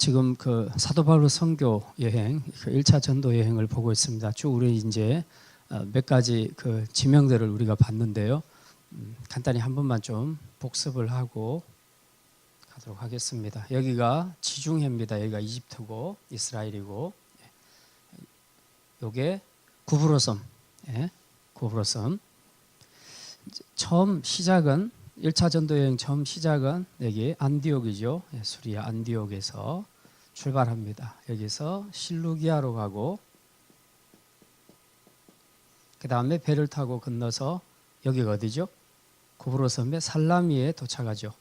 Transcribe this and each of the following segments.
지금 그 사도 바울 선교 여행, 그 1차 전도 여행을 보고 있습니다. 쭉 우리 이제 몇 가지 그 지명들을 우리가 봤는데요. 간단히 한 번만 좀 복습을 하고 가도록 하겠습니다. 여기가 지중해입니다. 여기가 이집트고 이스라엘이고, 요게 구브로섬, 구브로섬. 처음 시작은 1차 전도 여행 처음 시작은 여기 안디옥이죠. 수리아 안디옥에서 출발합니다. 여기서 실루기아로 가고 그 다음에 배를 타고 건너서 여기가 어디죠? 구브로섬의 살라미에 도착하죠.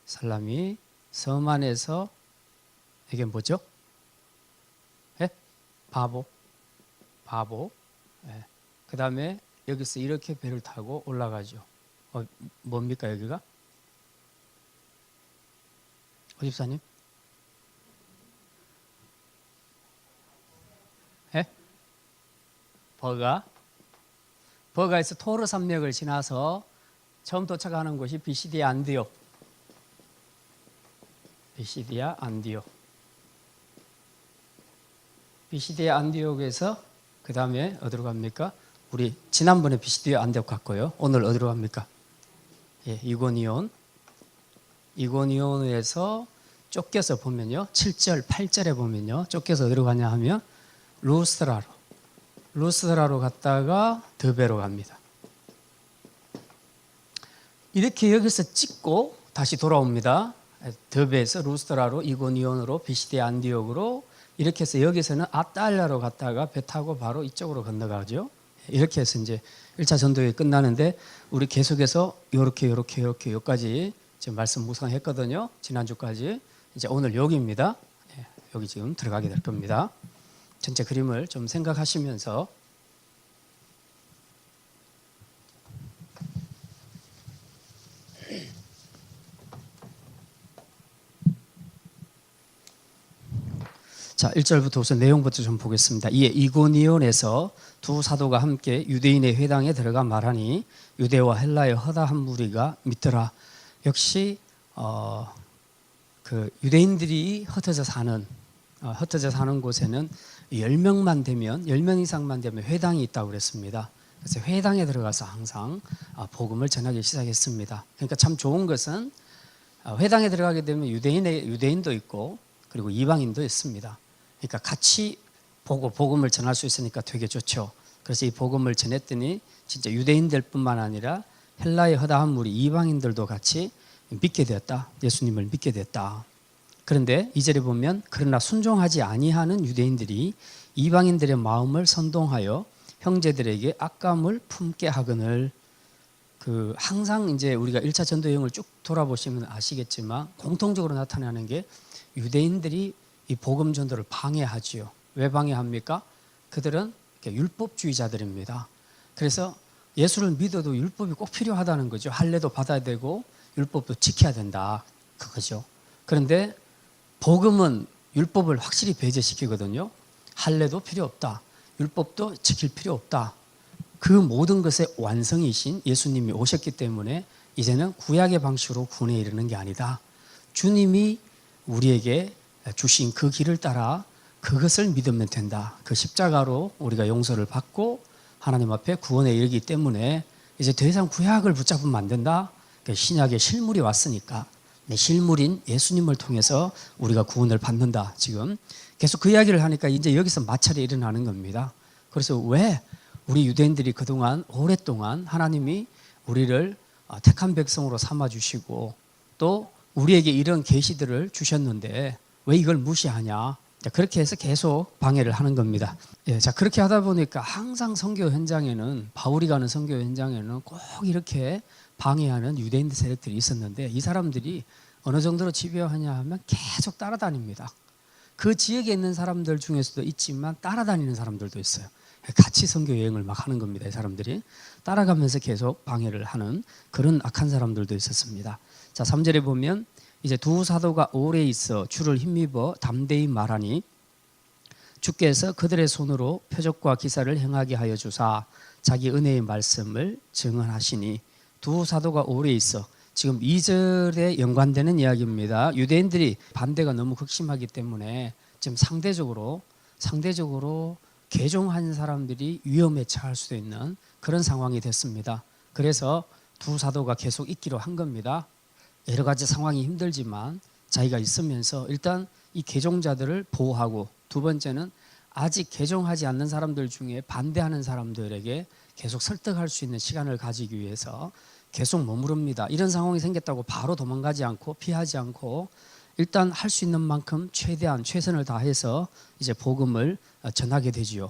살라미 섬 안에서 이게 뭐죠? 바보. 그 다음에 여기서 이렇게 배를 타고 올라가죠. 뭡니까 여기가? 집사님? 버가에서 토르 산맥을 지나서 처음 도착하는 곳이 비시디아 안디옥. 비시디아 안디옥에서 그 다음에 어디로 갑니까? 우리 지난번에 비시디아 안디옥 갔고요. 오늘 어디로 갑니까? 이고니온에서 쫓겨서 보면요. 7절, 8절에 보면요. 쫓겨서 어디로 가냐 하면 루스드라로 갔다가 드베로 갑니다. 이렇게 여기서 찍고 다시 돌아옵니다. 드베에서 루스드라로 이고니온으로 비시디아 안디옥으로 이렇게 해서 여기서는 아탈리아로 갔다가 배 타고 바로 이쪽으로 건너가죠. 이렇게 해서 이제 1차 전도회 끝나는데 우리 계속해서 요렇게 여기까지 지금 말씀 묵상했거든요. 지난주까지. 이제 오늘 여기입니다. 여기 지금 들어가게 될 겁니다. 전체 그림을 좀 생각하시면서 자, 1절부터 우선 내용부터 좀 보겠습니다. 이에 이고니온에서 두 사도가 함께 유대인의 회당에 들어가 말하니 유대와 헬라의 허다한 무리가 믿더라. 역시 그 유대인들이 흩어져 사는 곳에는 10명만 되면 10명 이상만 되면 회당이 있다고 그랬습니다. 그래서 회당에 들어가서 항상 복음을 전하기 시작했습니다. 그러니까 참 좋은 것은 회당에 들어가게 되면 유대인도 있고 그리고 이방인도 있습니다. 그러니까 같이 보고 복음을 전할 수 있으니까 되게 좋죠. 그래서 이 복음을 전했더니 진짜 유대인들뿐만 아니라 헬라의 허다한 무리 이방인들도 같이 믿게 되었다. 예수님을 믿게 됐다. 그런데 2절에 보면 그러나 순종하지 아니하는 유대인들이 이방인들의 마음을 선동하여 형제들에게 악감을 품게 하거늘. 항상 이제 우리가 1차 전도 여행을 쭉 돌아보시면 아시겠지만 공통적으로 나타나는 게 유대인들이 이 복음 전도를 방해하지요. 왜 방해합니까? 그들은 율법주의자들입니다. 그래서 예수를 믿어도 율법이 꼭 필요하다는 거죠. 할례도 받아야 되고 율법도 지켜야 된다. 그거죠. 그런데 복음은 율법을 확실히 배제시키거든요. 할례도 필요 없다. 율법도 지킬 필요 없다. 그 모든 것의 완성이신 예수님이 오셨기 때문에 이제는 구약의 방식으로 구원에 이르는 게 아니다. 주님이 우리에게 주신 그 길을 따라 그것을 믿으면 된다. 그 십자가로 우리가 용서를 받고 하나님 앞에 구원에 이르기 때문에 이제 더 이상 구약을 붙잡으면 안 된다. 신약의 실물이 왔으니까 내 실물인 예수님을 통해서 우리가 구원을 받는다. 지금 계속 그 이야기를 하니까 이제 여기서 마찰이 일어나는 겁니다. 그래서 왜 우리 유대인들이 그동안 오랫동안 하나님이 우리를 택한 백성으로 삼아주시고 또 우리에게 이런 계시들을 주셨는데 왜 이걸 무시하냐. 그렇게 해서 계속 방해를 하는 겁니다. 자, 그렇게 하다 보니까 항상 선교 현장에는 바울이 가는 선교 현장에는 꼭 이렇게 방해하는 유대인 세력들이 있었는데 이 사람들이 어느 정도로 집요하냐 하면 계속 따라다닙니다. 그 지역에 있는 사람들 중에서도 있지만 따라다니는 사람들도 있어요. 같이 선교 여행을 막 하는 겁니다. 이 사람들이 따라가면서 계속 방해를 하는 그런 악한 사람들도 있었습니다. 자, 3절에 보면 이제 두 사도가 오래 있어 주를 힘입어 담대히 말하니 주께서 그들의 손으로 표적과 기사를 행하게 하여 주사 자기 은혜의 말씀을 증언하시니 두 사도가 오래 있어 지금 2절에 연관되는 이야기입니다. 유대인들이 반대가 너무 극심하기 때문에 지금 상대적으로 개종한 사람들이 위험에 처할 수도 있는 그런 상황이 됐습니다. 그래서 두 사도가 계속 있기로 한 겁니다. 여러 가지 상황이 힘들지만 자기가 있으면서 일단 이 개종자들을 보호하고, 두 번째는 아직 개종하지 않는 사람들 중에 반대하는 사람들에게 계속 설득할 수 있는 시간을 가지기 위해서 계속 머무릅니다. 이런 상황이 생겼다고 바로 도망가지 않고 피하지 않고 일단 할 수 있는 만큼 최대한 최선을 다해서 이제 복음을 전하게 되지요.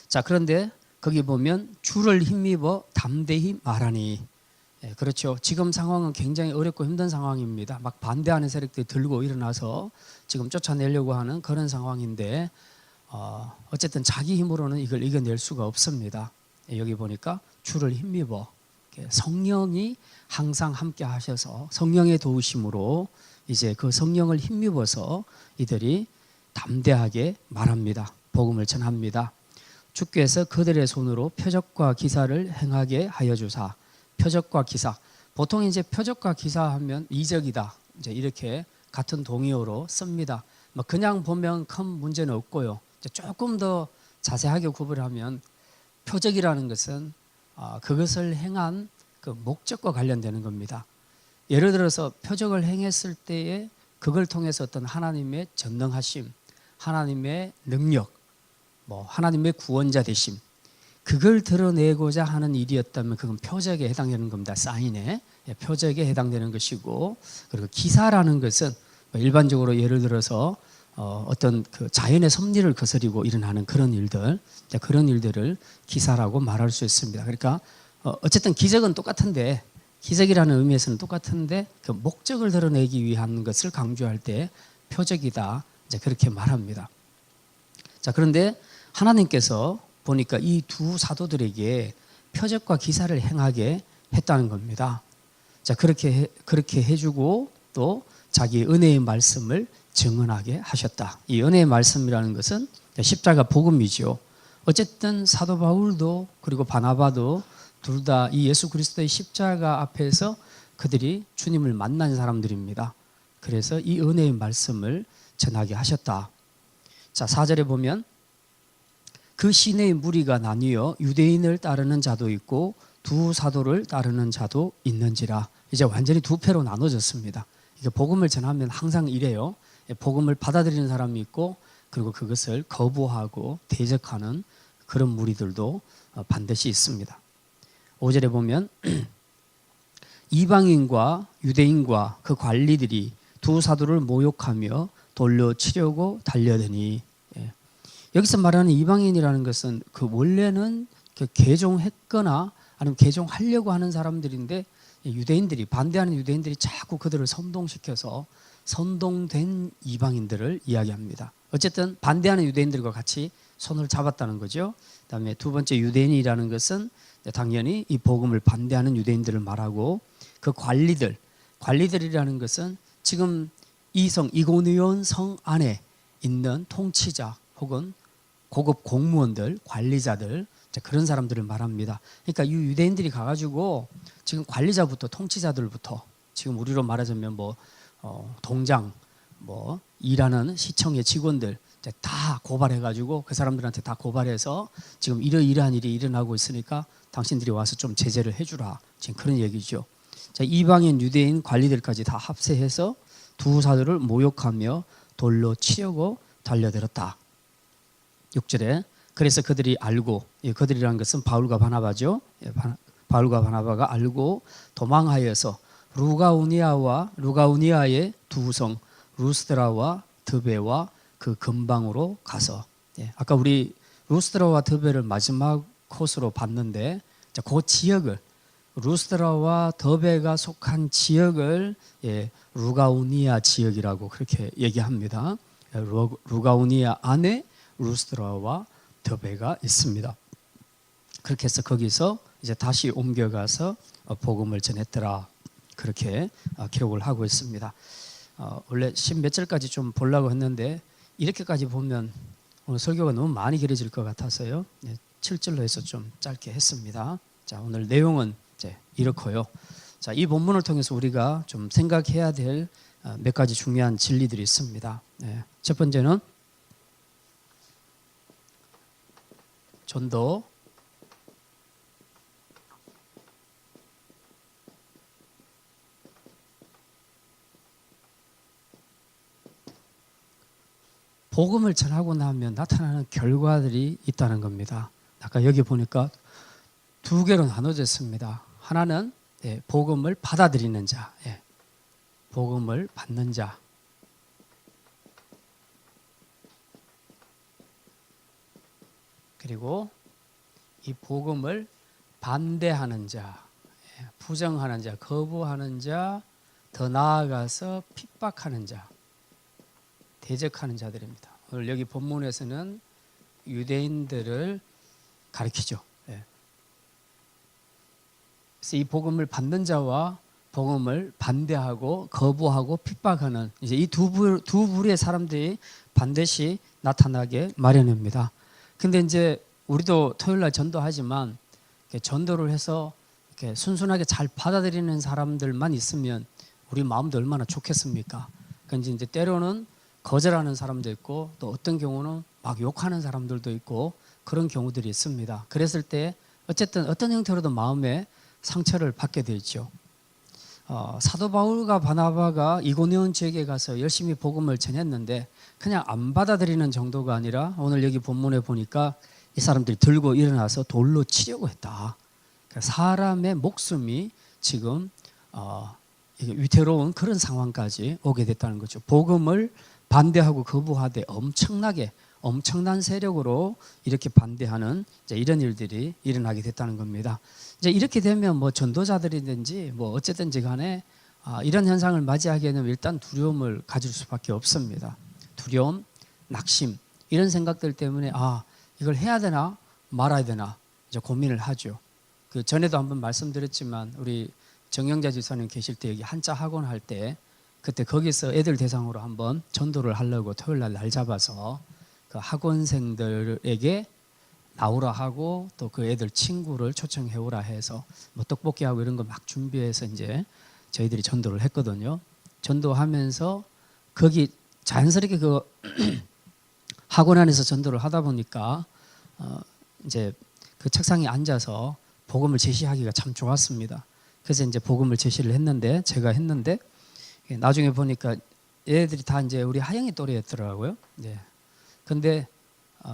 자, 그런데 거기 보면 주를 힘입어 담대히 말하니. 그렇죠. 지금 상황은 굉장히 어렵고 힘든 상황입니다. 막 반대하는 세력들이 들고 일어나서 지금 쫓아내려고 하는 그런 상황인데 어쨌든 자기 힘으로는 이걸 이겨낼 수가 없습니다. 여기 보니까 주를 힘입어, 성령이 항상 함께 하셔서 성령의 도우심으로 이제 그 성령을 힘입어서 이들이 담대하게 말합니다. 복음을 전합니다. 주께서 그들의 손으로 표적과 기사를 행하게 하여 주사. 표적과 기사. 보통 이제 표적과 기사하면 이적이다, 이제 이렇게 같은 동의어로 씁니다. 뭐 그냥 보면 큰 문제는 없고요. 이제 조금 더 자세하게 구분하면 표적이라는 것은 그것을 행한 그 목적과 관련되는 겁니다. 예를 들어서 표적을 행했을 때에 그걸 통해서 어떤 하나님의 전능하심, 하나님의 능력, 하나님의 구원자 되심, 그걸 드러내고자 하는 일이었다면 그건 표적에 해당되는 겁니다. 사인에, 표적에 해당되는 것이고, 그리고 기사라는 것은 일반적으로 예를 들어서 어떤 그 자연의 섭리를 거스리고 일어나는 그런 일들, 그런 일들을 기사라고 말할 수 있습니다. 그러니까 어쨌든 기적은 똑같은데, 기적이라는 의미에서는 똑같은데 그 목적을 드러내기 위한 것을 강조할 때 표적이다, 이제 그렇게 말합니다. 자, 그런데 하나님께서 보니까 이 두 사도들에게 표적과 기사를 행하게 했다는 겁니다. 자, 그렇게 해주고 또 자기 은혜의 말씀을 증언하게 하셨다. 이 은혜의 말씀이라는 것은 십자가 복음이죠. 어쨌든 사도 바울도 그리고 바나바도 둘 다 이 예수 그리스도의 십자가 앞에서 그들이 주님을 만난 사람들입니다. 그래서 이 은혜의 말씀을 전하게 하셨다. 자, 4절에 보면 그 시내의 무리가 나뉘어 유대인을 따르는 자도 있고 두 사도를 따르는 자도 있는지라. 이제 완전히 두 패로 나눠졌습니다. 이게 복음을 전하면 항상 이래요. 복음을 받아들이는 사람이 있고, 그리고 그것을 거부하고 대적하는 그런 무리들도 반드시 있습니다. 5절에 보면 이방인과 유대인과 그 관리들이 두 사도를 모욕하며 돌려 치려고 달려드니. 여기서 말하는 이방인이라는 것은 그 원래는 개종했거나 아니면 개종하려고 하는 사람들인데, 유대인들이, 반대하는 유대인들이 자꾸 그들을 선동시켜서 선동된 이방인들을 이야기합니다. 어쨌든 반대하는 유대인들과 같이 손을 잡았다는 거죠. 그다음에 두 번째 유대인이라는 것은 당연히 이 복음을 반대하는 유대인들을 말하고, 그 관리들이라는 것은 지금 이고니온 성 안에 있는 통치자 혹은 고급 공무원들, 관리자들, 그런 사람들을 말합니다. 그러니까 이 유대인들이 가가지고 지금 관리자부터 통치자들부터, 지금 우리로 말하자면 동장, 일하는 시청의 직원들 다 고발해가지고 그 사람들한테 다 고발해서 지금 이러이러한 일이 일어나고 있으니까 당신들이 와서 좀 제재를 해주라, 지금 그런 얘기죠. 자, 이방인 유대인 관리들까지 다 합세해서 두 사도를 모욕하며 돌로 치려고 달려들었다. 6절에 그래서 그들이 알고, 그들이라는 것은 바울과 바나바죠. 바울과 바나바가 알고 도망하여서 루가우니아의 두 성 루스드라와 드베와 그 근방으로 가서, 아까 우리 루스드라와 드베를 마지막 코스로 봤는데, 그 지역을, 루스드라와 더베가 속한 지역을 루가우니아 지역이라고 그렇게 얘기합니다. 루가우니아 안에 루스드라와 더베가 있습니다. 그렇게 해서 거기서 이제 다시 옮겨가서 복음을 전했더라, 그렇게 기록을 하고 있습니다. 원래 10몇 절까지 좀 보려고 했는데 이렇게까지 보면 오늘 설교가 너무 많이 길어질 것 같아서요. 7절로 해서 좀 짧게 했습니다. 자, 오늘 내용은 이제 이렇고요. 자, 이 본문을 통해서 우리가 좀 생각해야 될 몇 가지 중요한 진리들이 있습니다. 첫 번째는 전도, 복음을 전하고 나면 나타나는 결과들이 있다는 겁니다. 아까 여기 보니까 두 개로 나눠졌습니다. 하나는 복음을 받아들이는 자, 복음을 받는 자. 그리고 이 복음을 반대하는 자, 부정하는 자, 거부하는 자, 더 나아가서 핍박하는 자, 대적하는 자들입니다. 오늘 여기 본문에서는 유대인들을 가리키죠. 그래서 이 복음을 받는 자와 복음을 반대하고 거부하고 핍박하는 이제 이 두 부류의 사람들이 반드시 나타나게 마련입니다. 근데 이제 우리도 토요일 날 전도하지만 전도를 해서 이렇게 순순하게 잘 받아들이는 사람들만 있으면 우리 마음도 얼마나 좋겠습니까? 그러니까 이제 때로는 거절하는 사람도 있고 또 어떤 경우는 막 욕하는 사람들도 있고 그런 경우들이 있습니다. 그랬을 때 어쨌든 어떤 형태로도 마음에 상처를 받게 되죠. 사도 바울과 바나바가 이고니온 지역에 가서 열심히 복음을 전했는데 그냥 안 받아들이는 정도가 아니라 오늘 여기 본문에 보니까 이 사람들이 들고 일어나서 돌로 치려고 했다. 그러니까 사람의 목숨이 지금 위태로운 그런 상황까지 오게 됐다는 거죠. 복음을 반대하고 거부하되 엄청난 세력으로 이렇게 반대하는 이런 일들이 일어나게 됐다는 겁니다. 이제 이렇게 되면 뭐 전도자들이든지 뭐 어쨌든지 간에 이런 현상을 맞이하기에는 일단 두려움을 가질 수밖에 없습니다. 두려움, 낙심 이런 생각들 때문에 이걸 해야 되나 말아야 되나 이제 고민을 하죠. 그 전에도 한번 말씀드렸지만 우리 정영자 지사님 계실 때 여기 한자 학원 할 때 그때 거기서 애들 대상으로 한번 전도를 하려고 토요일 날 잡아서 그 학원생들에게 나오라 하고 또 그 애들 친구를 초청해 오라 해서 뭐 떡볶이하고 이런 거 막 준비해서 이제 저희들이 전도를 했거든요. 전도하면서 거기 자연스럽게 그 학원 안에서 전도를 하다 보니까 이제 그 책상에 앉아서 복음을 제시하기가 참 좋았습니다. 그래서 이제 복음을 제시를 했는데 제가 했는데 나중에 보니까 얘네들이 다 이제 우리 하영이 또래였더라고요. 네. 근데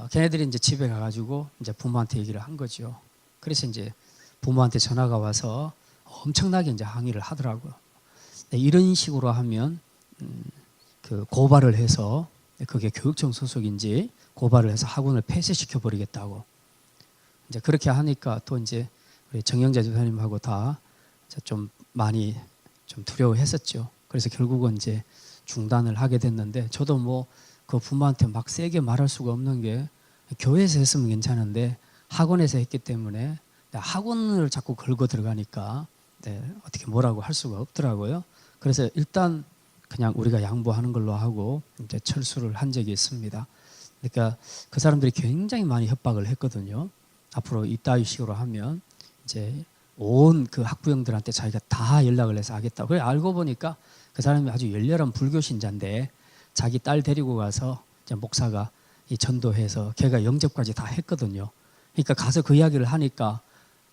걔네들이 이제 집에 가가지고 이제 부모한테 얘기를 한 거죠. 그래서 이제 부모한테 전화가 와서 엄청나게 이제 항의를 하더라고요. 네, 이런 식으로 하면 그 고발을 해서 그게 교육청 소속인지 고발을 해서 학원을 폐쇄시켜 버리겠다고. 이제 그렇게 하니까 또 이제 우리 정영자 집사님하고 다 좀 많이 좀 두려워했었죠. 그래서 결국은 이제 중단을 하게 됐는데 저도 뭐 그 부모한테 막 세게 말할 수가 없는 게 교회에서 했으면 괜찮은데 학원에서 했기 때문에 학원을 자꾸 걸고 들어가니까 어떻게 뭐라고 할 수가 없더라고요. 그래서 일단 그냥 우리가 양보하는 걸로 하고 이제 철수를 한 적이 있습니다. 그러니까 그 사람들이 굉장히 많이 협박을 했거든요. 앞으로 이따위 식으로 하면 이제 온 그 학부형들한테 자기가 다 연락을 해서 하겠다. 그래 알고 보니까 그 사람이 아주 열렬한 불교 신자인데 자기 딸 데리고 가서 이제 목사가 이 전도해서 걔가 영접까지 다 했거든요. 그러니까 가서 그 이야기를 하니까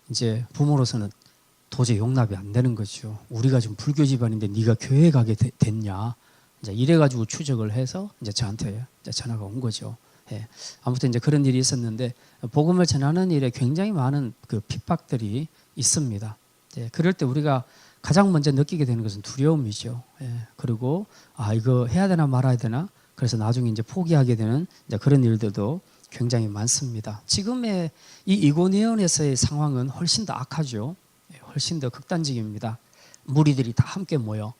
이제 부모로서는 도저히 용납이 안 되는 거죠. 우리가 지금 불교 집안인데 네가 교회 가게 됐냐? 이제 이래가지고 추적을 해서 이제 저한테 이제 전화가 온 거죠. 아무튼 이제 그런 일이 있었는데 복음을 전하는 일에 굉장히 많은 그 핍박들이 있습니다. 그럴 때 우리가 가장 먼저 느끼게 되는 것은 두려움이죠. 그리고 이거 해야 되나 말아야 되나? 그래서 나중에 이제 포기하게 되는 이제 그런 일들도 굉장히 많습니다. 지금의 이 이고니온에서의 상황은 훨씬 더 악하죠. 훨씬 더 극단적입니다. 무리들이 다 함께 모여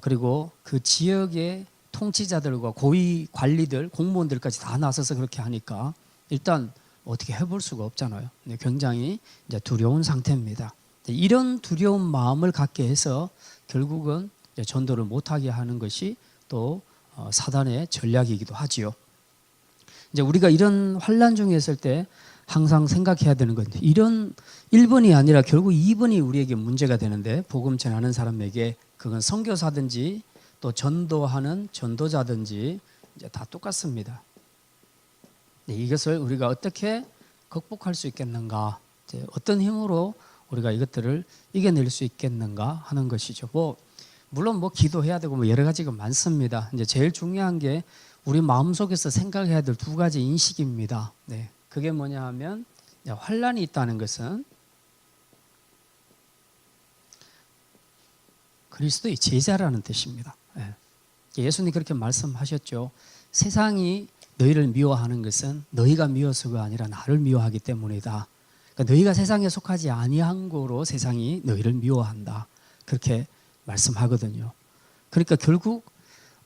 그리고 그 지역의 통치자들과 고위 관리들, 공무원들까지 다 나서서 그렇게 하니까 일단 어떻게 해볼 수가 없잖아요. 굉장히 이제 두려운 상태입니다. 이런 두려운 마음을 갖게 해서 결국은 전도를 못하게 하는 것이 또 사단의 전략이기도 하지요. 이제 우리가 이런 환난 중에 있을 때 항상 생각해야 되는 건 이런 1번이 아니라 결국 2번이 우리에게 문제가 되는데, 복음 전하는 사람에게 그건 선교사든지 또 전도하는 전도자든지 이제 다 똑같습니다. 이것을 우리가 어떻게 극복할 수 있겠는가, 이제 어떤 힘으로 우리가 이것들을 이겨낼 수 있겠는가 하는 것이죠. 물론 기도해야 되고 여러 가지가 많습니다. 이제 제일 중요한 게 우리 마음속에서 생각해야 될 두 가지 인식입니다. 네. 그게 뭐냐 하면, 환란이 있다는 것은 그리스도의 제자라는 뜻입니다. 예수님 그렇게 말씀하셨죠. 세상이 너희를 미워하는 것은 너희가 미워서가 아니라 나를 미워하기 때문이다. 그러니까 너희가 세상에 속하지 아니한 거로 세상이 너희를 미워한다. 그렇게 말씀하거든요. 그러니까 결국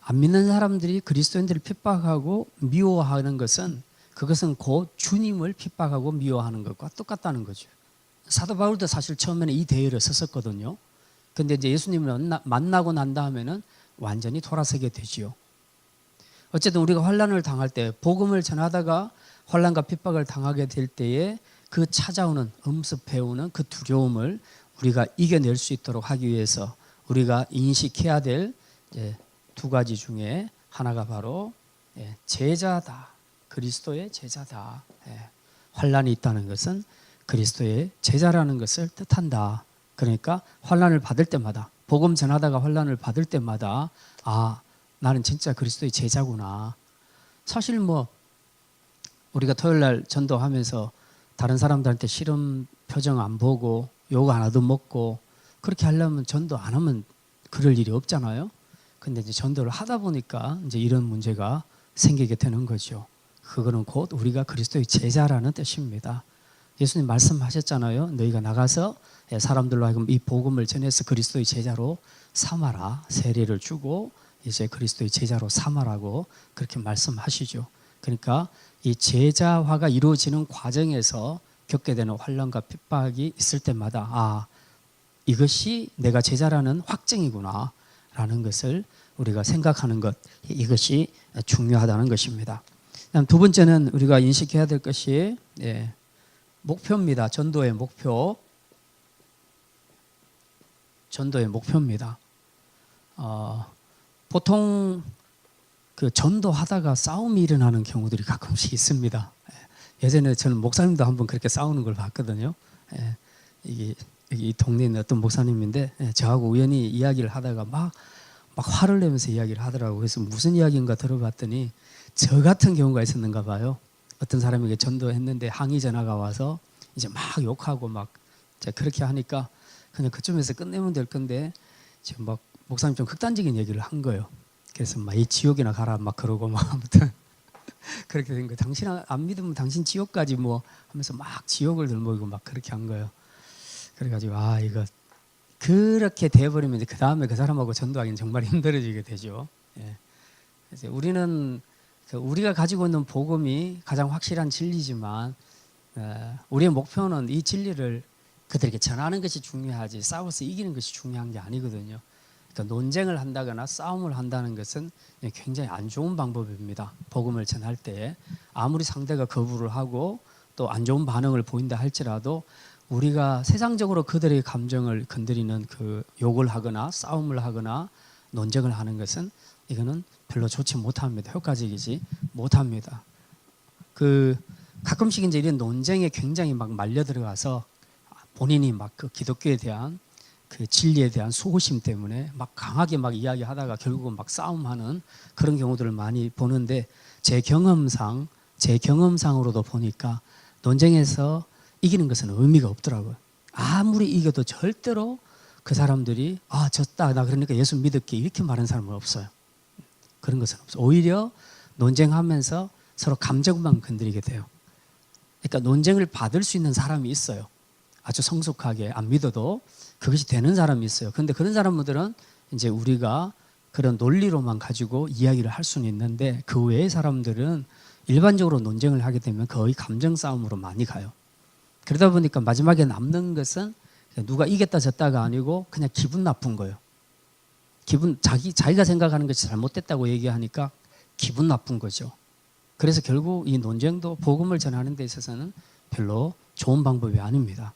안 믿는 사람들이 그리스도인들을 핍박하고 미워하는 것은, 그것은 곧 주님을 핍박하고 미워하는 것과 똑같다는 거죠. 사도 바울도 사실 처음에는 이 대열을 썼었거든요. 근데 이제 예수님을 만나고 난 다음에는 완전히 돌아서게 되지요. 어쨌든 우리가 환란을 당할 때, 복음을 전하다가 환란과 핍박을 당하게 될 때에 그 찾아오는 엄습해오는 그 두려움을 우리가 이겨낼 수 있도록 하기 위해서 우리가 인식해야 될 두 가지 중에 하나가 바로 제자다. 그리스도의 제자다. 환란이 있다는 것은 그리스도의 제자라는 것을 뜻한다. 그러니까 환란을 받을 때마다, 복음 전하다가 환란을 받을 때마다, 나는 진짜 그리스도의 제자구나. 사실 우리가 토요일 날 전도하면서 다른 사람들한테 싫은 표정 안 보고 욕 안 얻어먹고 그렇게 하려면 전도 안 하면 그럴 일이 없잖아요. 근데 이제 전도를 하다 보니까 이제 이런 문제가 생기게 되는 거죠. 그거는 곧 우리가 그리스도의 제자라는 뜻입니다. 예수님 말씀하셨잖아요. 너희가 나가서 사람들로 하여금 이 복음을 전해서 그리스도의 제자로 삼아라. 세례를 주고 이제 그리스도의 제자로 삼아라고 그렇게 말씀하시죠. 그러니까 이 제자화가 이루어지는 과정에서 겪게 되는 환난과 핍박이 있을 때마다 이것이 내가 제자라는 확증이구나 라는 것을 우리가 생각하는 것, 이것이 중요하다는 것입니다. 그다음 두 번째는 우리가 인식해야 될 것이 목표입니다. 전도의 목표. 전도의 목표입니다. 보통 그 전도하다가 싸움이 일어나는 경우들이 가끔씩 있습니다. 예전에 저는 목사님도 한번 그렇게 싸우는 걸 봤거든요. 이 동네에 있는 어떤 목사님인데 저하고 우연히 이야기를 하다가 막 화를 내면서 이야기를 하더라고요. 그래서 무슨 이야기인가 들어봤더니 저 같은 경우가 있었는가 봐요. 어떤 사람에게 전도했는데 항의 전화가 와서 이제 막 욕하고 막 그렇게 하니까 그냥 그쯤에서 끝내면 될 건데 지금 막 목사님 좀 극단적인 얘기를 한 거예요. 그래서 막 이 지옥이나 가라 막 그러고 막 아무튼 그렇게 된 거예요. 당신 안 믿으면 당신 지옥까지 하면서 막 지옥을 들먹이고 막 그렇게 한 거예요. 그래가지고 이거 그렇게 돼버리면 그 다음에 그 사람하고 전도하기는 정말 힘들어지게 되죠. 그래서 우리는 우리가 가지고 있는 복음이 가장 확실한 진리지만 우리의 목표는 이 진리를 그들에게 전하는 것이 중요하지 싸워서 이기는 것이 중요한 게 아니거든요. 그러니까 논쟁을 한다거나 싸움을 한다는 것은 굉장히 안 좋은 방법입니다. 복음을 전할 때 아무리 상대가 거부를 하고 또 안 좋은 반응을 보인다 할지라도 우리가 세상적으로 그들의 감정을 건드리는 그 욕을 하거나 싸움을 하거나 논쟁을 하는 것은 이거는 별로 좋지 못합니다. 효과적이지 못합니다. 가끔씩 이제 이런 논쟁에 굉장히 막 말려 들어가서 본인이 막 그 기독교에 대한 그 진리에 대한 수호심 때문에 막 강하게 막 이야기하다가 결국은 막 싸움하는 그런 경우들을 많이 보는데 제 경험상으로도 보니까 논쟁에서 이기는 것은 의미가 없더라고요. 아무리 이겨도 절대로 그 사람들이 졌다 나 그러니까 예수 믿을게 이렇게 말하는 사람은 없어요. 그런 것은 없어요. 오히려 논쟁하면서 서로 감정만 건드리게 돼요. 그러니까 논쟁을 받을 수 있는 사람이 있어요. 아주 성숙하게 안 믿어도 그것이 되는 사람이 있어요. 그런데 그런 사람들은 이제 우리가 그런 논리로만 가지고 이야기를 할 수는 있는데 그 외의 사람들은 일반적으로 논쟁을 하게 되면 거의 감정 싸움으로 많이 가요. 그러다 보니까 마지막에 남는 것은 누가 이겼다 졌다가 아니고 그냥 기분 나쁜 거예요. 자기가 생각하는 것이 잘못됐다고 얘기하니까 기분 나쁜 거죠. 그래서 결국 이 논쟁도 복음을 전하는 데 있어서는 별로 좋은 방법이 아닙니다.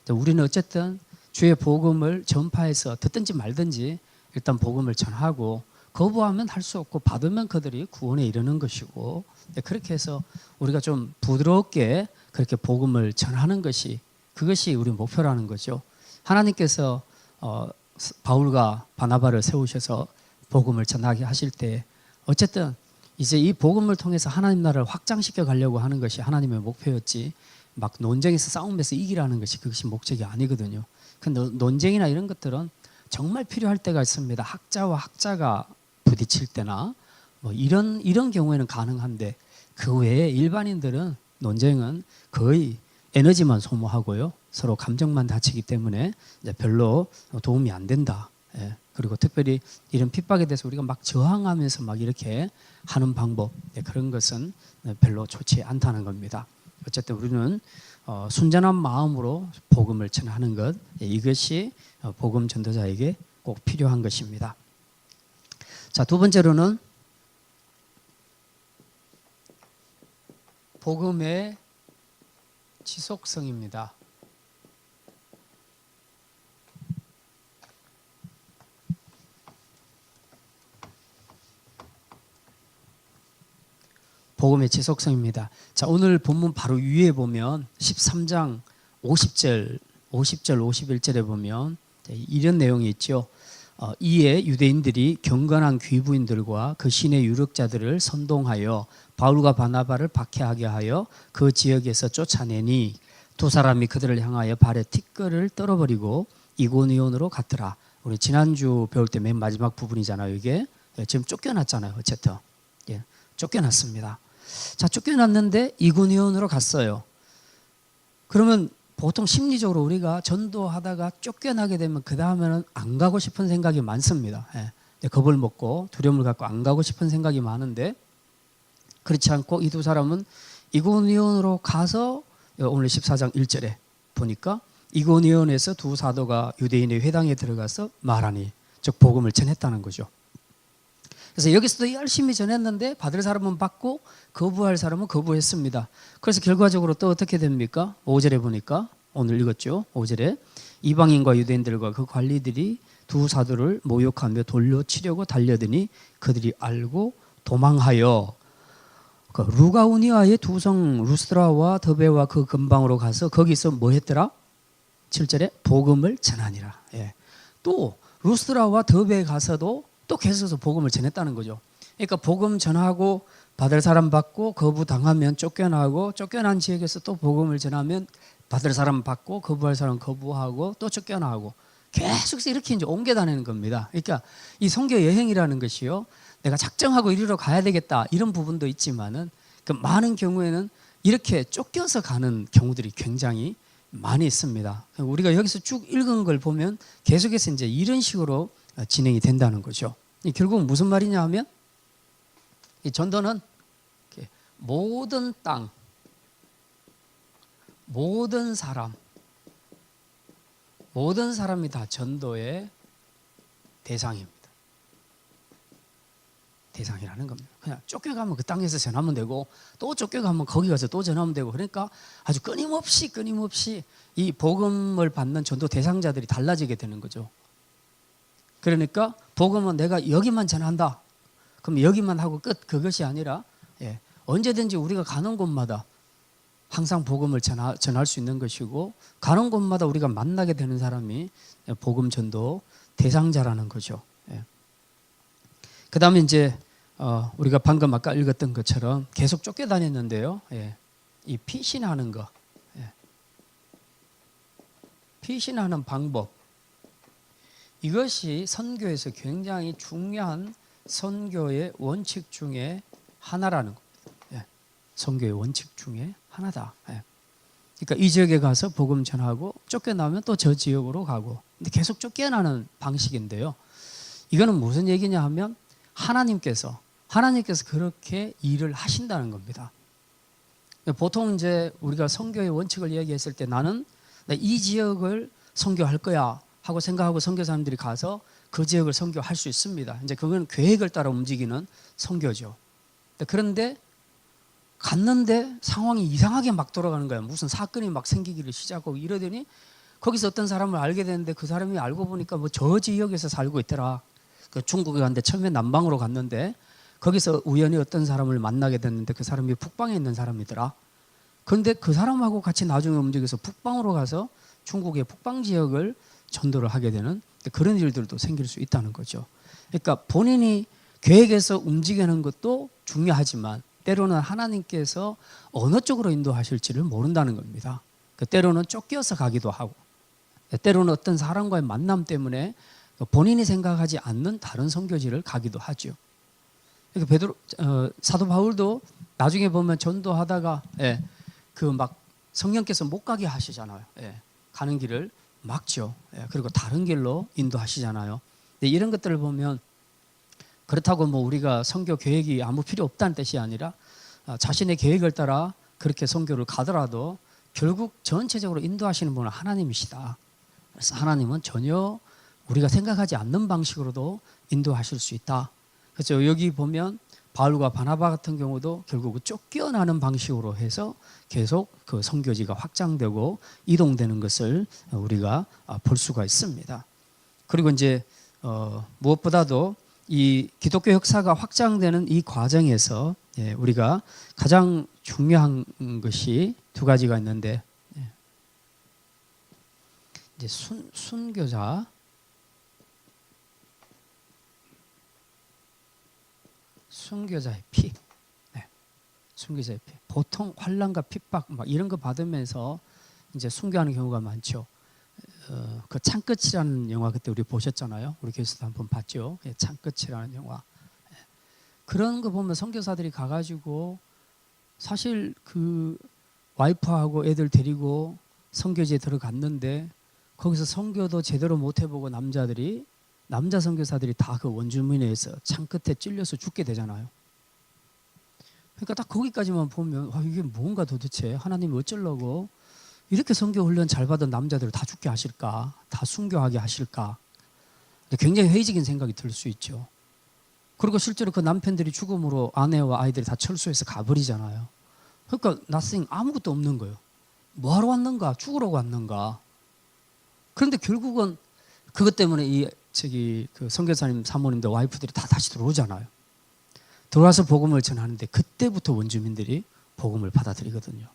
우리는 어쨌든 주의 복음을 전파해서 듣든지 말든지 일단 복음을 전하고 거부하면 할 수 없고 받으면 그들이 구원에 이르는 것이고 그렇게 해서 우리가 좀 부드럽게 그렇게 복음을 전하는 것이 그것이 우리 목표라는 거죠. 하나님께서 바울과 바나바를 세우셔서 복음을 전하게 하실 때 어쨌든 이제 이 복음을 통해서 하나님 나라를 확장시켜 가려고 하는 것이 하나님의 목표였지 막 논쟁에서 싸움에서 이기라는 것이 그것이 목적이 아니거든요. 그 논쟁이나 이런 것들은 정말 필요할 때가 있습니다. 학자와 학자가 부딪힐 때나 뭐 이런 경우에는 가능한데 그 외에 일반인들은 논쟁은 거의 에너지만 소모하고요. 서로 감정만 다치기 때문에 이제 별로 도움이 안 된다. 예. 그리고 특별히 이런 핍박에 대해서 우리가 막 저항하면서 막 이렇게 하는 방법 그런 것은 별로 좋지 않다는 겁니다. 어쨌든 우리는 순전한 마음으로 복음을 전하는 것 이것이 복음 전도자에게 꼭 필요한 것입니다. 자, 두 번째로는 복음의 지속성입니다. 복음의 지속성입니다. 자, 오늘 본문 바로 위에 보면 13장 50절, 51절에 보면 이런 내용이 있죠. 이에 유대인들이 경건한 귀부인들과 그 신의 유력자들을 선동하여 바울과 바나바를 박해하게 하여 그 지역에서 쫓아내니 두 사람이 그들을 향하여 발에 티끌을 떨어버리고 이고니온으로 갔더라. 우리 지난주 배울 때 맨 마지막 부분이잖아요. 이게 지금 쫓겨났잖아요. 어쨌든 쫓겨났습니다. 자, 쫓겨났는데 이고니온으로 갔어요. 그러면 보통 심리적으로 우리가 전도하다가 쫓겨나게 되면 그 다음에는 안 가고 싶은 생각이 많습니다. 겁을 먹고 두려움을 갖고 안 가고 싶은 생각이 많은데 그렇지 않고 이 두 사람은 이고니온으로 가서 오늘 14장 1절에 보니까 이고니온에서 두 사도가 유대인의 회당에 들어가서 말하니 즉 복음을 전했다는 거죠. 그래서 여기서도 열심히 전했는데 받을 사람은 받고 거부할 사람은 거부했습니다. 그래서 결과적으로 또 어떻게 됩니까? 5절에 보니까 오늘 읽었죠. 5절에 이방인과 유대인들과 그 관리들이 두 사도를 모욕하며 돌려 치려고 달려드니 그들이 알고 도망하여 그 루가우니아의 두 성 루스드라와 더베와 그 근방으로 가서 거기서 뭐 했더라? 7절에 복음을 전하니라. 또 루스드라와 더베에 가서도 또 계속해서 복음을 전했다는 거죠. 그러니까 복음 전하고 받을 사람 받고 거부당하면 쫓겨나고 쫓겨난 지역에서 또 복음을 전하면 받을 사람 받고 거부할 사람 거부하고 또 쫓겨나고 계속해서 이렇게 이제 옮겨 다니는 겁니다. 그러니까 이 선교 여행이라는 것이요. 내가 작정하고 이리로 가야 되겠다 이런 부분도 있지만은 그 많은 경우에는 이렇게 쫓겨서 가는 경우들이 굉장히 많이 있습니다. 우리가 여기서 쭉 읽은 걸 보면 계속해서 이제 이런 식으로 진행이 된다는 거죠. 결국 무슨 말이냐 하면 이 전도는 모든 땅, 모든 사람이 다 전도의 대상입니다. 대상이라는 겁니다. 그냥 쫓겨가면 그 땅에서 전하면 되고 또 쫓겨가면 거기 가서 또 전하면 되고 그러니까 아주 끊임없이 이 복음을 받는 전도 대상자들이 달라지게 되는 거죠. 그러니까 복음은 내가 여기만 전한다. 그럼 여기만 하고 끝. 그것이 아니라 언제든지 우리가 가는 곳마다 항상 복음을 전할 수 있는 것이고 가는 곳마다 우리가 만나게 되는 사람이 복음 전도 대상자라는 거죠. 그 다음에 이제 우리가 방금 아까 읽었던 것처럼 계속 쫓겨다녔는데요. 이 피신하는 거, 피신하는 방법 이것이 선교에서 굉장히 중요한 선교의 원칙 중에 하나라는 겁니다. 선교의 원칙 중에 하나다. 그러니까 이 지역에 가서 복음 전하고 쫓겨나면 또 저 지역으로 가고 근데 계속 쫓겨나는 방식인데요. 이거는 무슨 얘기냐 하면 하나님께서 그렇게 일을 하신다는 겁니다. 보통 이제 우리가 선교의 원칙을 이야기했을 때 나는 이 지역을 선교할 거야 하고 생각하고 선교사님들이 가서 그 지역을 선교할 수 있습니다. 이제 그건 계획을 따라 움직이는 선교죠. 그런데 갔는데 상황이 이상하게 막 돌아가는 거야. 무슨 사건이 막 생기기를 시작하고 이러더니 거기서 어떤 사람을 알게 되는데 그 사람이 알고 보니까 뭐 저 지역에서 살고 있더라. 그 중국에 갔는데 처음에 남방으로 갔는데 거기서 우연히 어떤 사람을 만나게 됐는데 그 사람이 북방에 있는 사람이더라. 그런데 그 사람하고 같이 나중에 움직여서 북방으로 가서 중국의 북방 지역을 전도를 하게 되는 그런 일들도 생길 수 있다는 거죠. 그러니까 본인이 계획해서 움직이는 것도 중요하지만 때로는 하나님께서 어느 쪽으로 인도하실지를 모른다는 겁니다. 때로는 쫓겨서 가기도 하고 때로는 어떤 사람과의 만남 때문에 본인이 생각하지 않는 다른 선교지를 가기도 하죠. 그러니까 사도 바울도 나중에 보면 전도하다가 그 막 성령께서 못 가게 하시잖아요. 가는 길을 막죠. 그리고 다른 길로 인도하시잖아요. 이런 것들을 보면 그렇다고 뭐 우리가 선교 계획이 아무 필요 없다는 뜻이 아니라 자신의 계획을 따라 그렇게 선교를 가더라도 결국 전체적으로 인도하시는 분은 하나님이시다. 그래서 하나님은 전혀 우리가 생각하지 않는 방식으로도 인도하실 수 있다. 그래서 여기 보면 바울과 바나바 같은 경우도 결국 쫓겨나는 방식으로 해서 계속 그 선교지가 확장되고 이동되는 것을 우리가 볼 수가 있습니다. 그리고 이제 무엇보다도 이 기독교 역사가 확장되는 이 과정에서 우리가 가장 중요한 것이 두 가지가 있는데 이제 순교자 순교자의 피, 순교자의 피. 보통 환난과 핍박 막 이런 거 받으면서 이제 순교하는 경우가 많죠. 그 창끝이라는 영화 그때 우리 보셨잖아요. 우리 교회에서도 한번 봤죠. 창끝이라는 영화. 그런 거 보면 선교사들이 가가지고 사실 그 와이프하고 애들 데리고 선교지에 들어갔는데 거기서 선교도 제대로 못 해보고 남자 선교사들이 다 그 원주민에 의해서 창끝에 찔려서 죽게 되잖아요. 그러니까 딱 거기까지만 보면 이게 뭔가 도대체 하나님이 어쩌려고 이렇게 선교 훈련 잘 받은 남자들을 다 죽게 하실까? 다 순교하게 하실까? 굉장히 회의적인 생각이 들 수 있죠. 그리고 실제로 그 남편들이 죽음으로 아내와 아이들이 다 철수해서 가버리잖아요. 그러니까 nothing, 아무것도 없는 거예요. 뭐하러 왔는가? 죽으러 왔는가? 그런데 결국은 그것 때문에 그 선교사님 사모님들 와이프들이 다 다시 들어오잖아요. 들어와서 복음을 전하는데 그때부터 원주민들이 복음을 받아들이거든요.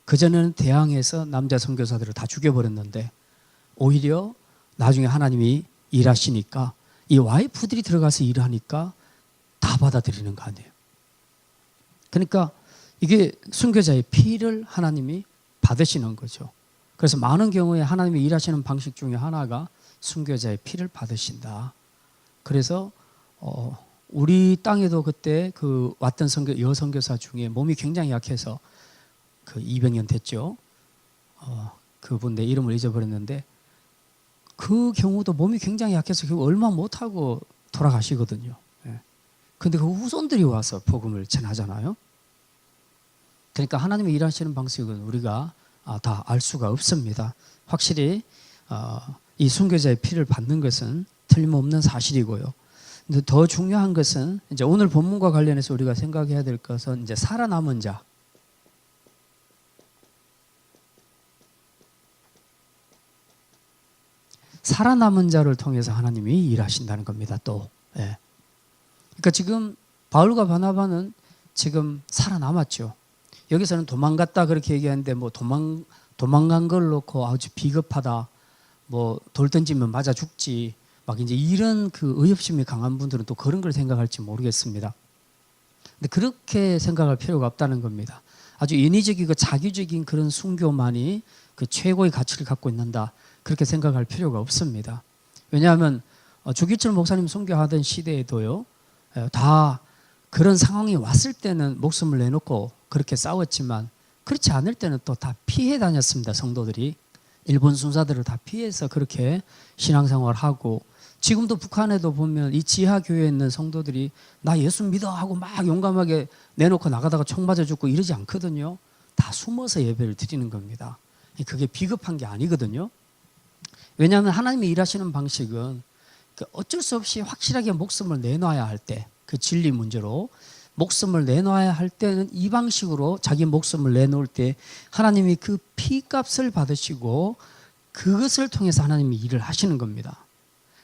그전에는 대항해서 남자 선교사들을 다 죽여버렸는데 오히려 나중에 하나님이 일하시니까 이 와이프들이 들어가서 일하니까 다 받아들이는 거 아니에요. 그러니까 이게 순교자의 피를 하나님이 받으시는 거죠. 그래서 많은 경우에 하나님이 일하시는 방식 중에 하나가 순교자의 피를 받으신다. 그래서 우리 땅에도 그때 그 왔던 여선교사 중에 몸이 굉장히 약해서 그 200년 됐죠. 그분 내 이름을 잊어버렸는데 그 경우도 몸이 굉장히 약해서 결국 얼마 못하고 돌아가시거든요. 근데 그 후손들이 와서 복음을 전하잖아요. 그러니까 하나님이 일하시는 방식은 우리가 다 알 수가 없습니다. 확실히 이 순교자의 피를 받는 것은 틀림없는 사실이고요. 근데 더 중요한 것은 이제 오늘 본문과 관련해서 우리가 생각해야 될 것은 이제 살아남은 자. 살아남은 자를 통해서 하나님이 일하신다는 겁니다. 또. 그러니까 지금 바울과 바나바는 지금 살아남았죠. 여기서는 도망갔다 그렇게 얘기하는데 뭐 도망간 걸 놓고 아주 비겁하다. 뭐 돌 던지면 맞아 죽지. 막 이제 이런 그 의협심이 강한 분들은 또 그런 걸 생각할지 모르겠습니다. 근데 그렇게 생각할 필요가 없다는 겁니다. 아주 인위적이고 자기적인 그런 순교만이 그 최고의 가치를 갖고 있는다. 그렇게 생각할 필요가 없습니다. 왜냐하면 주기철 목사님 순교하던 시대에도요. 다 그런 상황이 왔을 때는 목숨을 내놓고 그렇게 싸웠지만 그렇지 않을 때는 또 다 피해 다녔습니다. 성도들이. 일본 순사들을 다 피해서 그렇게 신앙생활을 하고 지금도 북한에도 보면 이 지하교회에 있는 성도들이 나 예수 믿어 하고 막 용감하게 내놓고 나가다가 총 맞아 죽고 이러지 않거든요. 다 숨어서 예배를 드리는 겁니다. 그게 비겁한 게 아니거든요. 왜냐하면 하나님이 일하시는 방식은 어쩔 수 없이 확실하게 목숨을 내놔야 할 때 그 진리 문제로 목숨을 내놔야 할 때는 이 방식으로 자기 목숨을 내놓을 때 하나님이 그 피값을 받으시고 그것을 통해서 하나님이 일을 하시는 겁니다.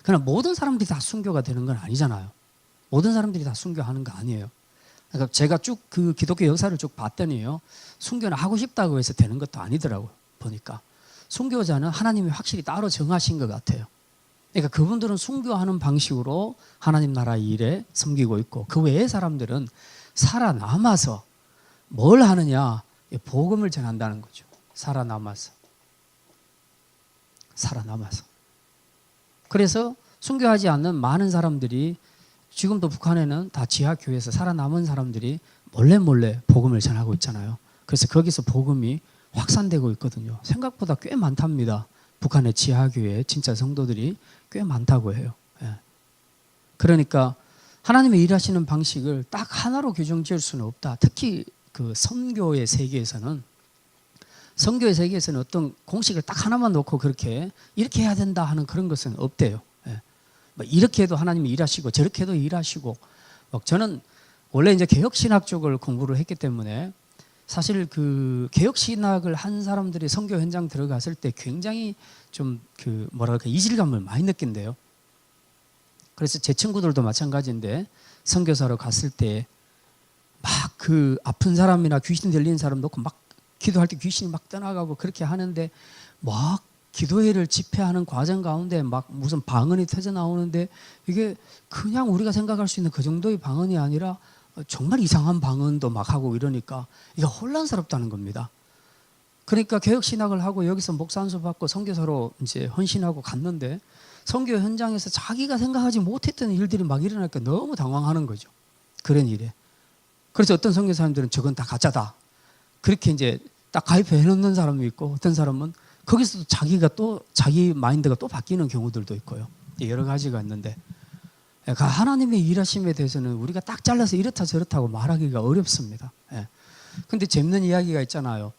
그러나 모든 사람들이 다 순교가 되는 건 아니잖아요. 모든 사람들이 다 순교하는 거 아니에요. 그러니까 제가 쭉 그 기독교 역사를 쭉 봤더니요, 순교는 하고 싶다고 해서 되는 것도 아니더라고요. 보니까 순교자는 하나님이 확실히 따로 정하신 것 같아요. 그러니까 그분들은 순교하는 방식으로 하나님 나라 일에 섬기고 있고, 그 외의 사람들은 살아남아서 뭘 하느냐, 복음을 전한다는 거죠. 살아남아서. 그래서 순교하지 않는 많은 사람들이, 지금도 북한에는 다 지하교회에서 살아남은 사람들이 몰래 복음을 전하고 있잖아요. 그래서 거기서 복음이 확산되고 있거든요. 생각보다 꽤 많답니다. 북한의 지하교회 진짜 성도들이 꽤 많다고 해요. 예. 그러니까 하나님의 일하시는 방식을 딱 하나로 규정 지을 수는 없다. 특히 그 선교의 세계에서는 어떤 공식을 딱 하나만 놓고 그렇게 이렇게 해야 된다 하는 그런 것은 없대요. 예. 뭐 이렇게 해도 하나님이 일하시고 저렇게 해도 일하시고. 저는 원래 이제 개혁신학 쪽을 공부를 했기 때문에 사실 그 개혁신학을 한 사람들이 선교 현장 들어갔을 때 굉장히 좀 그 뭐랄까 이질감을 많이 느낀대요. 그래서 제 친구들도 마찬가지인데 선교사로 갔을 때 막 그 아픈 사람이나 귀신 들린 사람 놓고 막 기도할 때 귀신이 막 떠나가고 그렇게 하는데 막 기도회를 집회하는 과정 가운데 막 무슨 방언이 터져 나오는데 이게 그냥 우리가 생각할 수 있는 그 정도의 방언이 아니라 정말 이상한 방언도 막 하고 이러니까 이게 혼란스럽다는 겁니다. 그러니까 개혁신학을 하고 여기서 목사 안수 받고 선교사로 이제 헌신하고 갔는데 선교 현장에서 자기가 생각하지 못했던 일들이 막 일어나니까 너무 당황하는 거죠. 그런 일에. 그래서 어떤 선교사님들은 저건 다 가짜다. 그렇게 이제 딱 가입해 놓는 사람이 있고, 어떤 사람은 거기서도 자기 마인드가 또 바뀌는 경우들도 있고요. 여러 가지가 있는데, 하나님의 일하심에 대해서는 우리가 딱 잘라서 이렇다 저렇다고 말하기가 어렵습니다. 근데 재밌는 이야기가 있잖아요.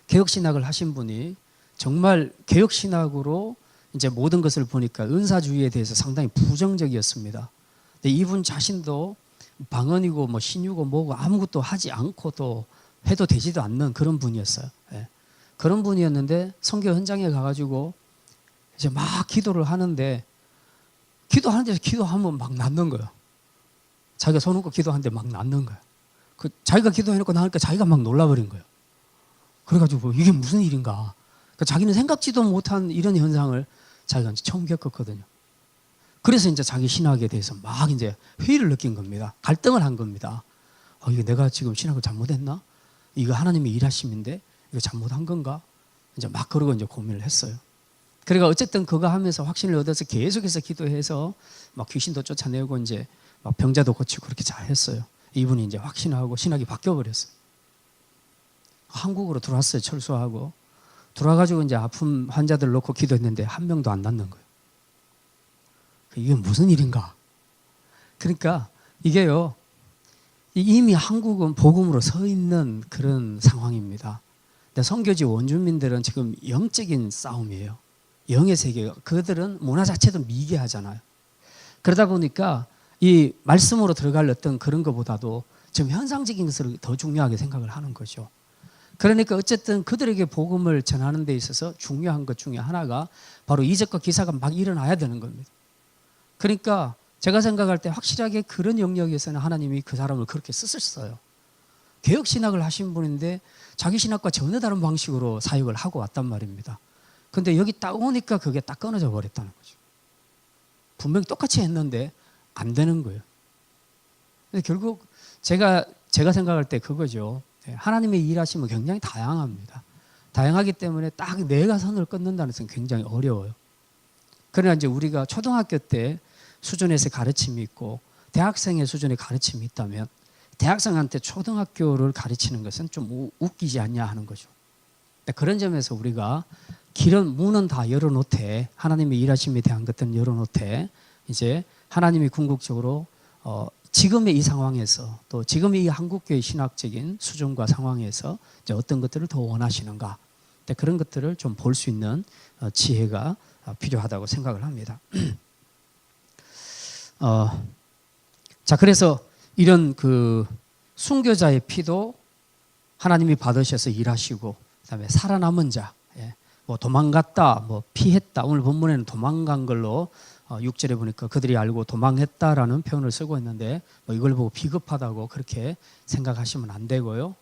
개혁신학을 하신 분이 정말 개혁신학으로 이제 모든 것을 보니까 은사주의에 대해서 상당히 부정적이었습니다. 근데 이분 자신도 방언이고 뭐 신유고 뭐고 아무것도 하지 않고 또 해도 되지도 않는 그런 분이었어요. 그런 분이었는데 선교 현장에 가가지고 이제 막 기도를 하는데 기도하면 막 낫는 거예요. 자기가 손 얹고 기도하는데 막 낫는 거예요. 자기가 기도해놓고 나니까 자기가 막 놀라버린 거예요. 그래가지고 이게 무슨 일인가. 그러니까 자기는 생각지도 못한 이런 현상을 자기가 이제 처음 겪었거든요. 그래서 이제 자기 신학에 대해서 막 이제 회의를 느낀 겁니다. 갈등을 한 겁니다. 이게 내가 지금 신학을 잘못했나? 이거 하나님의 일하심인데 이거 잘못한 건가? 이제 막 그러고 이제 고민을 했어요. 그러니까 어쨌든 그거 하면서 확신을 얻어서 계속해서 기도해서 막 귀신도 쫓아내고 이제 막 병자도 고치고 그렇게 잘 했어요. 이분이 이제 확신하고 신학이 바뀌어 버렸어요. 한국으로 들어왔어요. 철수하고 들어와가지고 이제 아픈 환자들 놓고 기도했는데 한 명도 안 낫는 거예요. 이게 무슨 일인가? 그러니까 이게요, 이미 한국은 복음으로 서 있는 그런 상황입니다. 근데 선교지 원주민들은 지금 영적인 싸움이에요. 영의 세계가. 그들은 문화 자체도 미개하잖아요. 그러다 보니까 이 말씀으로 들어갈 어떤 그런 것보다도 지금 현상적인 것을 더 중요하게 생각을 하는 거죠. 그러니까 어쨌든 그들에게 복음을 전하는 데 있어서 중요한 것 중에 하나가 바로 이적과 기사가 막 일어나야 되는 겁니다. 그러니까 제가 생각할 때 확실하게 그런 영역에서는 하나님이 그 사람을 그렇게 쓰셨어요. 개혁신학을 하신 분인데 자기 신학과 전혀 다른 방식으로 사역을 하고 왔단 말입니다. 근데 여기 딱 오니까 그게 딱 끊어져 버렸다는 거죠. 분명히 똑같이 했는데 안 되는 거예요. 근데 결국 제가 생각할 때 그거죠. 하나님의 일하심은 굉장히 다양합니다. 다양하기 때문에 딱 내가 선을 끊는다는 것은 굉장히 어려워요. 그러나 이제 우리가 초등학교 때 수준에서 가르침이 있고 대학생의 수준의 가르침이 있다면 대학생한테 초등학교를 가르치는 것은 좀 웃기지 않냐 하는 거죠. 그런 점에서 우리가 문은 다 열어놓되 하나님의 일하심에 대한 것들은 열어놓되 이제 하나님이 궁극적으로 지금의 이 상황에서 또 지금의 이 한국교회 신학적인 수준과 상황에서 이제 어떤 것들을 더 원하시는가, 그런 것들을 좀 볼 수 있는 지혜가 필요하다고 생각을 합니다. 자, 그래서 이런 그 순교자의 피도 하나님이 받으셔서 일하시고, 그다음에 살아남은 자, 뭐 도망갔다, 뭐 피했다. 오늘 본문에는 도망간 걸로 6절에 보니까 그들이 알고 도망했다라는 표현을 쓰고 있는데, 뭐 이걸 보고 비겁하다고 그렇게 생각하시면 안 되고요.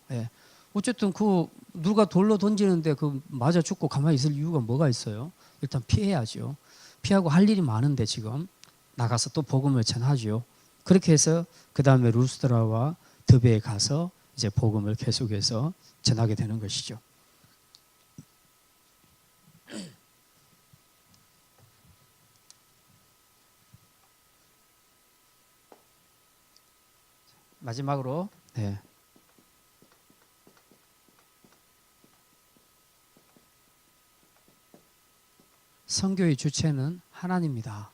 어쨌든 그 누가 돌로 던지는데 그 맞아 죽고 가만히 있을 이유가 뭐가 있어요? 일단 피해야죠. 피하고 할 일이 많은데 지금 나가서 또 복음을 전하죠. 그렇게 해서 그 다음에 루스드라와 드베에 가서 이제 복음을 계속해서 전하게 되는 것이죠. 마지막으로 선교의 주체는 하나님이다.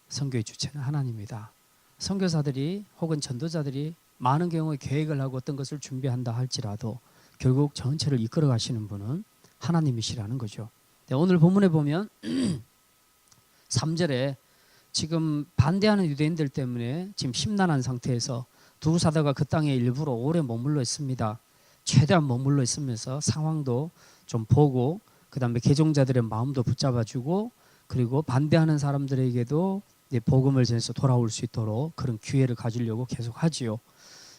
선교의 주체는 하나님이다. 선교사들이 혹은 전도자들이 많은 경우에 계획을 하고 어떤 것을 준비한다 할지라도 결국 전체를 이끌어 가시는 분은 하나님이시라는 거죠. 오늘 본문에 보면 3절에 지금 반대하는 유대인들 때문에 지금 심란한 상태에서 두 사도가 그 땅에 일부러 오래 머물러 있습니다. 최대한 머물러 있으면서 상황도 좀 보고, 그 다음에 개종자들의 마음도 붙잡아주고, 그리고 반대하는 사람들에게도 복음을 전해서 돌아올 수 있도록 그런 기회를 가지려고 계속 하지요.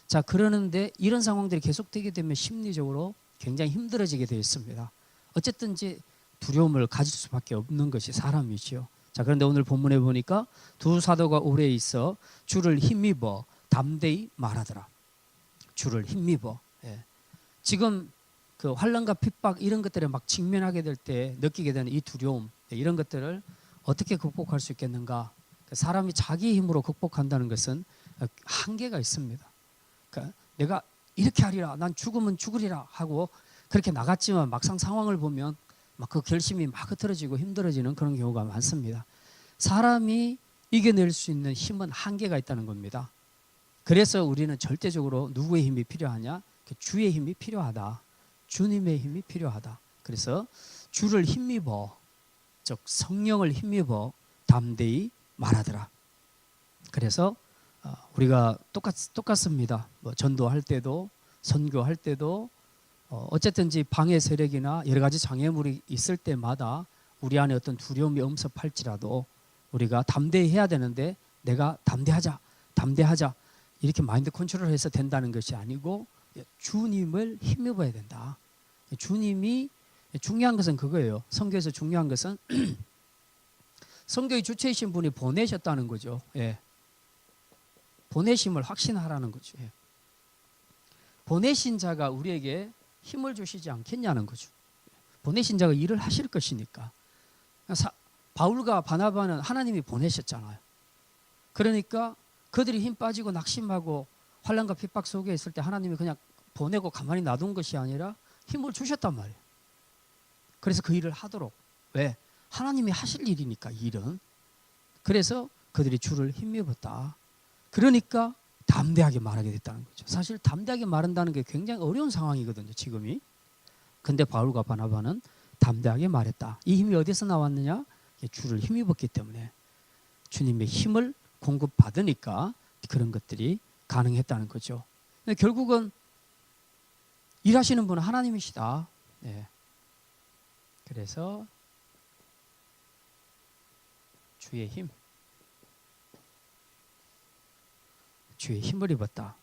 자, 그러는데 이런 상황들이 계속되게 되면 심리적으로 굉장히 힘들어지게 되어 있습니다. 어쨌든지 두려움을 가질 수밖에 없는 것이 사람이지요. 자, 그런데 오늘 본문에 보니까 두 사도가 오래 있어 주를 힘입어 담대히 말하더라. 주를 힘입어. 지금 그 환난과 핍박 이런 것들에 막 직면하게 될 때 느끼게 되는 이 두려움, 이런 것들을 어떻게 극복할 수 있겠는가? 사람이 자기 힘으로 극복한다는 것은 한계가 있습니다. 그러니까 내가 이렇게 하리라, 난 죽으면 죽으리라 하고 그렇게 나갔지만 막상 상황을 보면 막 그 결심이 막 흐트러지고 힘들어지는 그런 경우가 많습니다. 사람이 이겨낼 수 있는 힘은 한계가 있다는 겁니다. 그래서 우리는 절대적으로 누구의 힘이 필요하냐? 주의 힘이 필요하다. 주님의 힘이 필요하다. 그래서 주를 힘입어, 즉 성령을 힘입어 담대히 말하더라. 그래서 우리가 똑같습니다. 뭐 전도할 때도 선교할 때도 어쨌든지 방해 세력이나 여러 가지 장애물이 있을 때마다 우리 안에 어떤 두려움이 엄습할지라도 우리가 담대히 해야 되는데, 내가 담대하자 이렇게 마인드 컨트롤해서 된다는 것이 아니고 주님을 힘입어야 된다. 주님이 중요한 것은 그거예요. 선교에서 중요한 것은 선교의 주체이신 분이 보내셨다는 거죠. 보내심을 확신하라는 거죠. 보내신 자가 우리에게 힘을 주시지 않겠냐는 거죠. 보내신 자가 일을 하실 것이니까. 바울과 바나바는 하나님이 보내셨잖아요. 그러니까 그들이 힘 빠지고 낙심하고 환난과 핍박 속에 있을 때 하나님이 그냥 보내고 가만히 놔둔 것이 아니라 힘을 주셨단 말이에요. 그래서 그 일을 하도록. 왜? 하나님이 하실 일이니까, 일은. 그래서 그들이 주를 힘입었다. 그러니까 담대하게 말하게 됐다는 거죠. 사실 담대하게 말한다는 게 굉장히 어려운 상황이거든요, 지금이. 근데 바울과 바나바는 담대하게 말했다. 이 힘이 어디서 나왔느냐? 주를 힘입었기 때문에 주님의 힘을 공급받으니까 그런 것들이 가능했다는 거죠. 근데 결국은 일하시는 분은 하나님이시다. 그래서 주의 힘, 주의 힘을 입었다.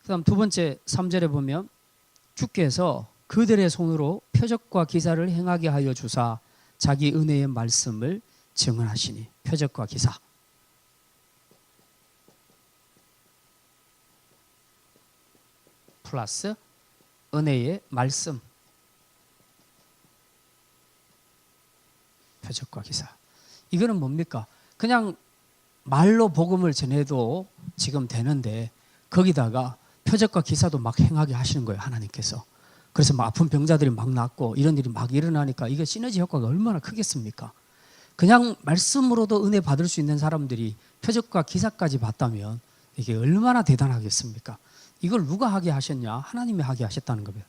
그 다음 두 번째 3절에 보면 주께서 그들의 손으로 표적과 기사를 행하게 하여 주사 자기 은혜의 말씀을 증언하시니. 표적과 기사. 플러스 은혜의 말씀. 표적과 기사. 이거는 뭡니까? 그냥 말로 복음을 전해도 지금 되는데 거기다가 표적과 기사도 막 행하게 하시는 거예요, 하나님께서. 그래서 막 아픈 병자들이 막 낫고 이런 일이 막 일어나니까 이게 시너지 효과가 얼마나 크겠습니까? 그냥 말씀으로도 은혜 받을 수 있는 사람들이 표적과 기사까지 봤다면 이게 얼마나 대단하겠습니까? 이걸 누가 하게 하셨냐? 하나님이 하게 하셨다는 겁니다.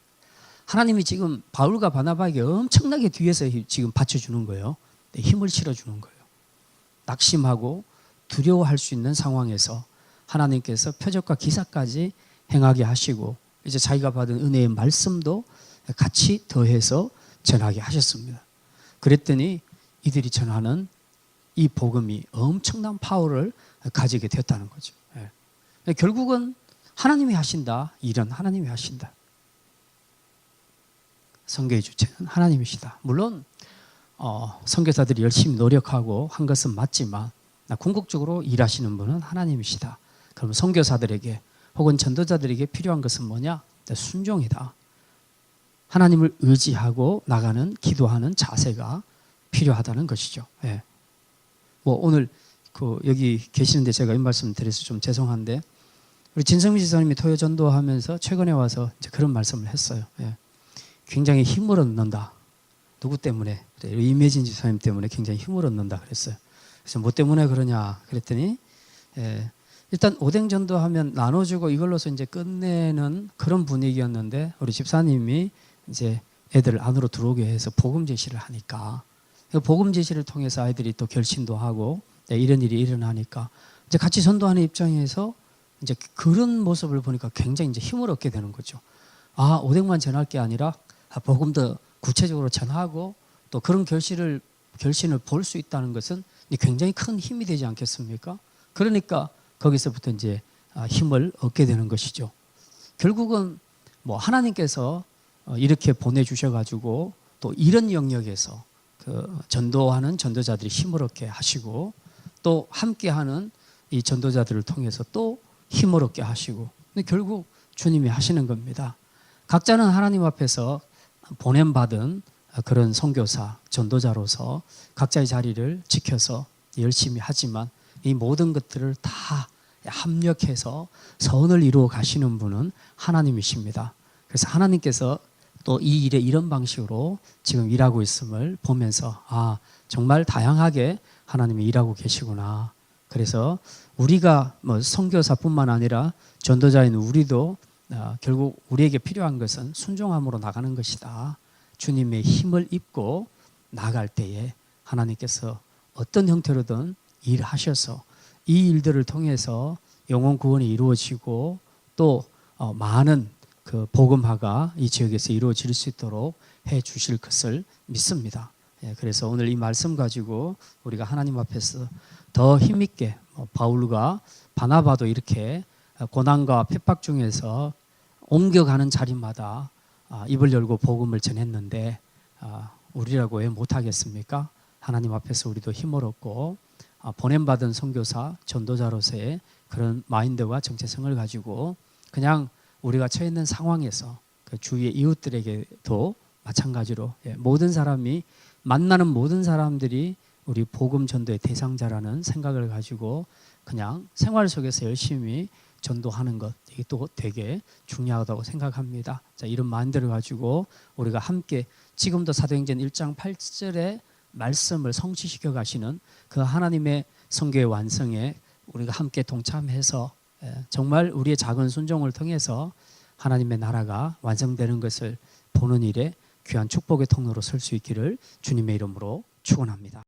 하나님이 지금 바울과 바나바에게 엄청나게 뒤에서 지금 받쳐주는 거예요. 힘을 실어주는 거예요. 낙심하고 두려워할 수 있는 상황에서 하나님께서 표적과 기사까지 행하게 하시고 이제 자기가 받은 은혜의 말씀도 같이 더해서 전하게 하셨습니다. 그랬더니 이들이 전하는 이 복음이 엄청난 파워를 가지게 됐다는 거죠. 예. 결국은 하나님이 하신다. 일은 하나님이 하신다. 선교의 주체는 하나님이시다. 물론 선교사들이 열심히 노력하고 한 것은 맞지만 궁극적으로 일하시는 분은 하나님이시다. 그럼 선교사들에게 혹은 전도자들에게 필요한 것은 뭐냐? 순종이다. 하나님을 의지하고 나가는 기도하는 자세가 필요하다는 것이죠. 예. 뭐 오늘 여기 계시는데 제가 이 말씀 드려서 좀 죄송한데 우리 진성미 지사님이 토요 전도하면서 최근에 와서 이제 그런 말씀을 했어요. 예. 굉장히 힘을 얻는다. 누구 때문에? 이매진 지사님 때문에 굉장히 힘을 얻는다 그랬어요. 그래서 뭐 때문에 그러냐 그랬더니 일단 오뎅 전도하면 나눠주고 이걸로서 이제 끝내는 그런 분위기였는데 우리 집사님이 이제 애들 안으로 들어오게 해서 복음 제시를 하니까 복음 제시를 통해서 아이들이 또 결심도 하고 이런 일이 일어나니까 이제 같이 전도하는 입장에서 이제 그런 모습을 보니까 굉장히 이제 힘을 얻게 되는 거죠. 아, 오뎅만 전할 게 아니라 복음 더 구체적으로 전하고 또 그런 결실을 볼 수 있다는 것은 굉장히 큰 힘이 되지 않겠습니까? 그러니까 거기서부터 이제 힘을 얻게 되는 것이죠. 결국은 뭐 하나님께서 이렇게 보내주셔가지고 또 이런 영역에서 전도하는 전도자들이 힘을 얻게 하시고 또 함께하는 이 전도자들을 통해서 또 힘을 얻게 하시고 근데 결국 주님이 하시는 겁니다. 각자는 하나님 앞에서 보냄받은 그런 선교사, 전도자로서 각자의 자리를 지켜서 열심히 하지만 이 모든 것들을 다 합력해서 선을 이루어 가시는 분은 하나님이십니다. 그래서 하나님께서 또 이 일에 이런 방식으로 지금 일하고 있음을 보면서 아, 정말 다양하게 하나님이 일하고 계시구나. 그래서 우리가 뭐 선교사뿐만 아니라 전도자인 우리도 결국 우리에게 필요한 것은 순종함으로 나가는 것이다. 주님의 힘을 입고 나갈 때에 하나님께서 어떤 형태로든 일하셔서 이 일들을 통해서 영혼 구원이 이루어지고 또 많은 그 복음화가 이 지역에서 이루어질 수 있도록 해 주실 것을 믿습니다. 그래서 오늘 이 말씀 가지고 우리가 하나님 앞에서 더 힘있게 바울과 바나바도 이렇게 고난과 핍박 중에서 옮겨가는 자리마다 입을 열고 복음을 전했는데 우리라고 왜 못하겠습니까? 하나님 앞에서 우리도 힘을 얻고 보냄받은 선교사, 전도자로서의 그런 마인드와 정체성을 가지고 그냥 우리가 처해 있는 상황에서 그 주위의 이웃들에게도 마찬가지로 모든 사람이 만나는 모든 사람들이 우리 복음 전도의 대상자라는 생각을 가지고 그냥 생활 속에서 열심히 전도하는 것 이게 또 되게 중요하다고 생각합니다. 자, 이런 마인드를 가지고 우리가 함께 지금도 사도행전 1장 8절의 말씀을 성취시켜 가시는 그 하나님의 선교의 완성에 우리가 함께 동참해서 정말 우리의 작은 순종을 통해서 하나님의 나라가 완성되는 것을 보는 일에 귀한 축복의 통로로 설 수 있기를 주님의 이름으로 축원합니다.